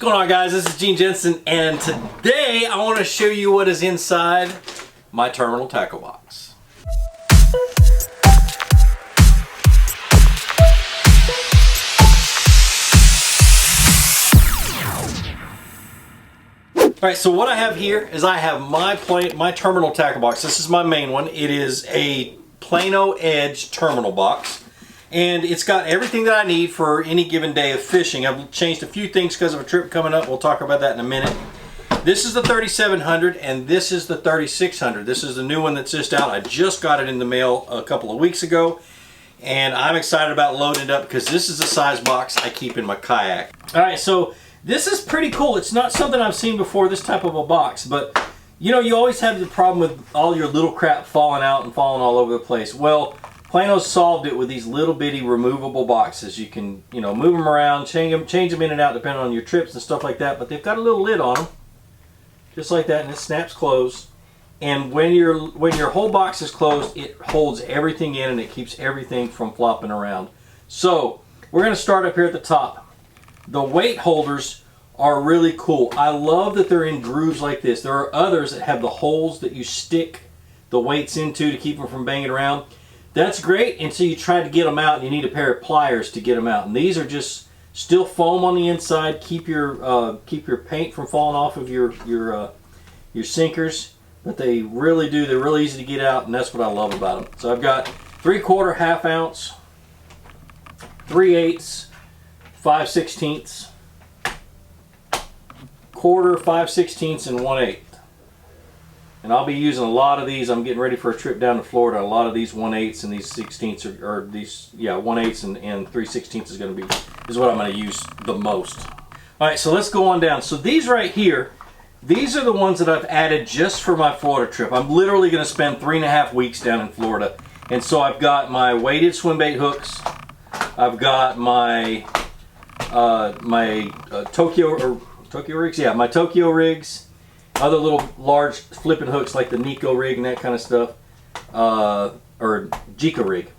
What's going on, guys? This is Gene Jensen, and today I want to show you what is inside my terminal tackle box. Alright, so what I have here is I have my terminal tackle box. This is my main one. It is a Plano Edge terminal box. And it's got everything that I need for any given day of fishing. I've changed a few things because of a trip coming up. We'll talk about that in a minute. This is the 3700 and this is the 3600. This is the new one that's just out. I just got it in the mail a couple of weeks ago. And I'm excited about loading it up because this is the size box I keep in my kayak. Alright, so this is pretty cool. It's not something I've seen before, this type of a box. But, you know, you always have the problem with all your little crap falling out and falling all over the place. Well, Plano's solved it with these little bitty removable boxes. You can, you know, move them around, change them in and out depending on your trips and stuff like that. But they've got a little lid on them, just like that, and it snaps closed. And when your whole box is closed, it holds everything in and it keeps everything from flopping around. So we're going to start up here at the top. The weight holders are really cool. I love that they're in grooves like this. There are others that have the holes that you stick the weights into to keep them from banging around. That's great until you try to get them out and you need a pair of pliers to get them out. And these are just still foam on the inside. Keep your paint from falling off of your sinkers. But they really do. They're really easy to get out, and that's what I love about them. So I've got 3/4 half ounce, 3/8, 5/16, quarter, 5/16, and 1/8. And I'll be using a lot of these. I'm getting ready for a trip down to Florida. A lot of these 1/8 and these 16ths are these, yeah, 1/8 and 3/16 is what I'm going to use the most. All right, so let's go on down. So these right here, these are the ones that I've added just for my Florida trip. I'm literally going to spend 3.5 weeks down in Florida, and so I've got my weighted Swimbait hooks. I've got my Tokyo rigs. Yeah, my Tokyo rigs. Other little large flipping hooks like the Nico rig and that kind of stuff, or Jika rig.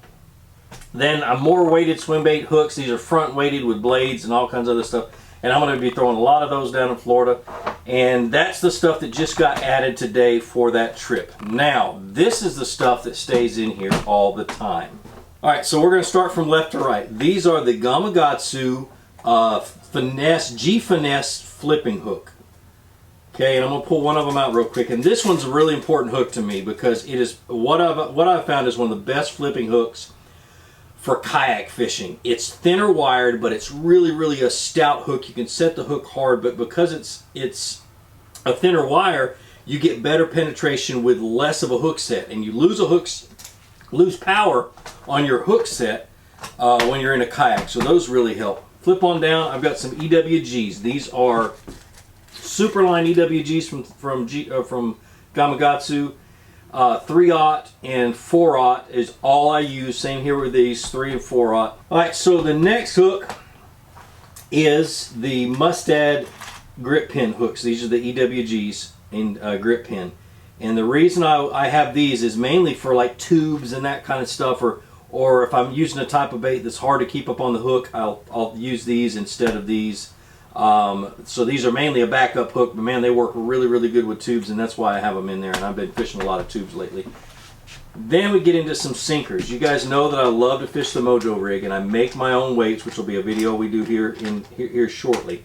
Then a more weighted Swimbait hooks. These are front weighted with blades and all kinds of other stuff. And I'm going to be throwing a lot of those down in Florida. And that's the stuff that just got added today for that trip. Now, this is the stuff that stays in here all the time. Alright, so we're going to start from left to right. These are the Gamakatsu G-Finesse flipping hook. Okay, and I'm going to pull one of them out real quick. And this one's a really important hook to me because it is what I've found is one of the best flipping hooks for kayak fishing. It's thinner wired, but it's really a stout hook. You can set the hook hard, but because it's a thinner wire, you get better penetration with less of a hook set, and you lose power on your hook set when you're in a kayak. So those really help. Flip on down. I've got some EWGs. These are Superline EWGs from Gamakatsu. 3/0 and 4/0 is all I use. Same here with these 3 and 4/0. Alright, so the next hook is the Mustad grip pin hooks. These are the EWGs in grip pin. And the reason I have these is mainly for like tubes and that kind of stuff, or if I'm using a type of bait that's hard to keep up on the hook, I'll use these instead of these. So these are mainly a backup hook, but man, they work really good with tubes, and that's why I have them in there, and I've been fishing a lot of tubes lately. Then we get into some sinkers. You guys know that I love to fish the Mojo rig, and I make my own weights, which will be a video we do here shortly.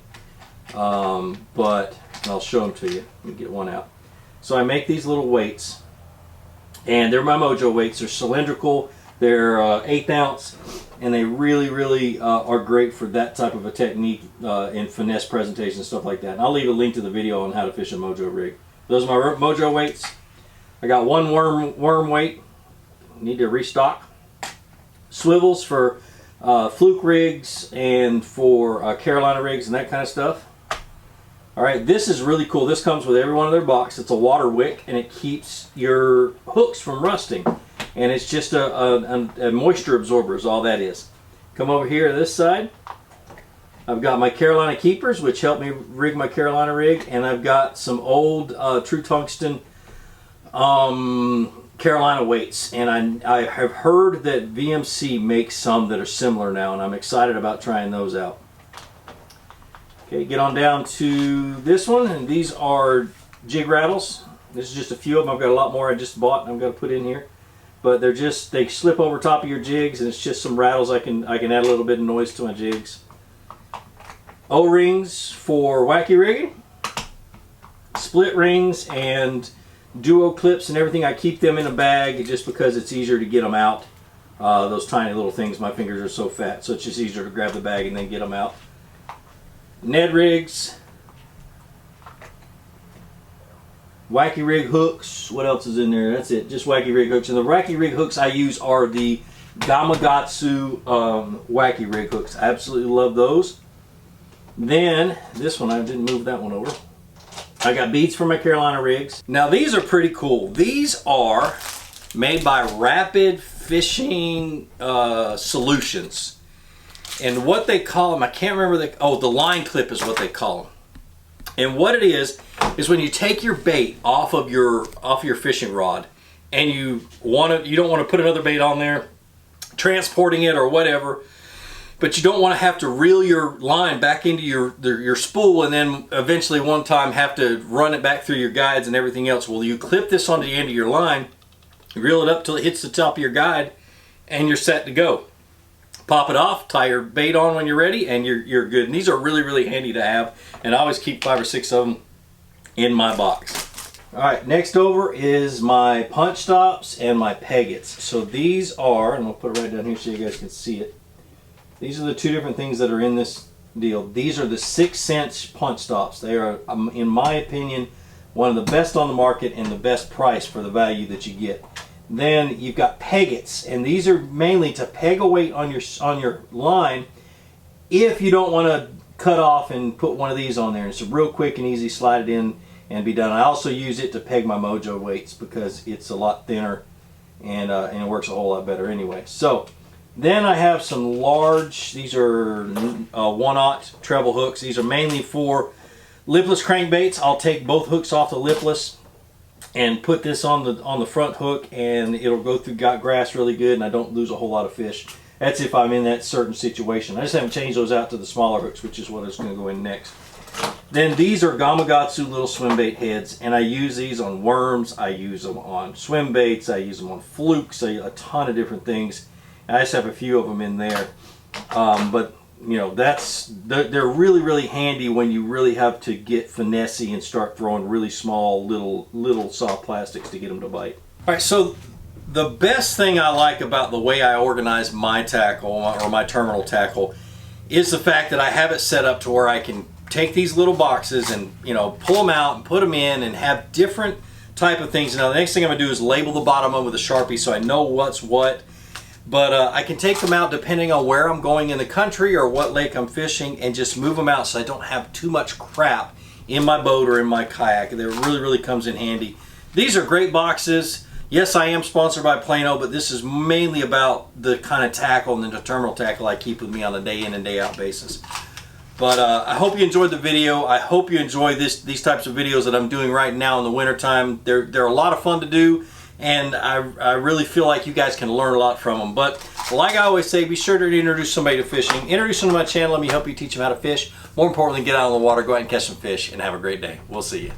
But I'll show them to you. Let me get one out. So I make these little weights, and they're my Mojo weights. They're cylindrical. They're 1/8 ounce. And they really are great for that type of a technique in finesse presentation and stuff like that. And I'll leave a link to the video on how to fish a Mojo rig. Those are my Mojo weights. I got one worm weight. Need to restock. Swivels for fluke rigs and for Carolina rigs and that kind of stuff. Alright, this is really cool. This comes with every one of their boxes. It's a water wick, and it keeps your hooks from rusting. And it's just a moisture absorber is all that is. Come over here to this side. I've got my Carolina keepers, which help me rig my Carolina rig. And I've got some old True Tungsten Carolina weights. And I have heard that VMC makes some that are similar now. And I'm excited about trying those out. Okay, get on down to this one, and these are Jig Rattles. This is just a few of them. I've got a lot more I just bought and I'm going to put in here. But they're just, they slip over top of your jigs, and it's just some rattles. I can add a little bit of noise to my jigs. O-rings for wacky rigging. Split rings and duo clips and everything. I keep them in a bag just because it's easier to get them out. Those tiny little things, my fingers are so fat, so it's just easier to grab the bag and then get them out. Ned rigs. Wacky rig hooks. What else is in there? That's it. Just wacky rig hooks. And the wacky rig hooks I use are the Gamakatsu wacky rig hooks. I absolutely love those. Then this one, I didn't move that one over. I got beads for my Carolina rigs. Now these are pretty cool. These are made by Rapid Fishing Solutions. And what they call them, I can't remember the line clip is what they call them. And what it is when you take your bait off of your fishing rod, and you don't want to put another bait on there, transporting it or whatever, but you don't want to have to reel your line back into your spool and then eventually one time have to run it back through your guides and everything else. Well, you clip this onto the end of your line, reel it up till it hits the top of your guide, and you're set to go. Pop it off, tie your bait on when you're ready, and you're good. And these are really, really handy to have, and I always keep 5 or 6 of them in my box. All right, next over is my punch stops and my peggets. So these are, and I'll put it right down here so you guys can see it. These are the two different things that are in this deal. These are the 6-cent punch stops. They are, in my opinion, one of the best on the market and the best price for the value that you get. Then you've got peggets, and these are mainly to peg a weight on your line if you don't want to cut off and put one of these on there. It's real quick and easy, slide it in and be done. I also use it to peg my Mojo Weights because it's a lot thinner and it works a whole lot better anyway. So then I have some large, these are 1/0 treble hooks. These are mainly for lipless crankbaits. I'll take both hooks off the lipless and put this on the front hook, and it'll go through grass really good, and I don't lose a whole lot of fish. That's if I'm in that certain situation. I just haven't changed those out to the smaller hooks, which is what is going to go in next. Then these are Gamakatsu little swim bait heads, and I use these on worms, I use them on swim baits, I use them on flukes, a ton of different things. I just have a few of them in there, but you know, they're really, really handy when you really have to get finessey and start throwing really small little soft plastics to get them to bite. All right, so the best thing I like about the way I organize my tackle or my terminal tackle is the fact that I have it set up to where I can take these little boxes and, you know, pull them out and put them in and have different type of things. Now the next thing I'm gonna do is label the bottom of them with a Sharpie so I know what's what. But I can take them out depending on where I'm going in the country or what lake I'm fishing, and just move them out so I don't have too much crap in my boat or in my kayak. That really, really comes in handy. These are great boxes. Yes, I am sponsored by Plano, but this is mainly about the kind of tackle and the terminal tackle I keep with me on a day in and day out basis. But I hope you enjoyed the video. I hope you enjoy these types of videos that I'm doing right now in the wintertime. They're a lot of fun to do, and I really feel like you guys can learn a lot from them. But like I always say, be sure to introduce somebody to fishing. Introduce them to my channel. Let me help you teach them how to fish. More importantly, get out on the water, go out and catch some fish, and have a great day. We'll see you.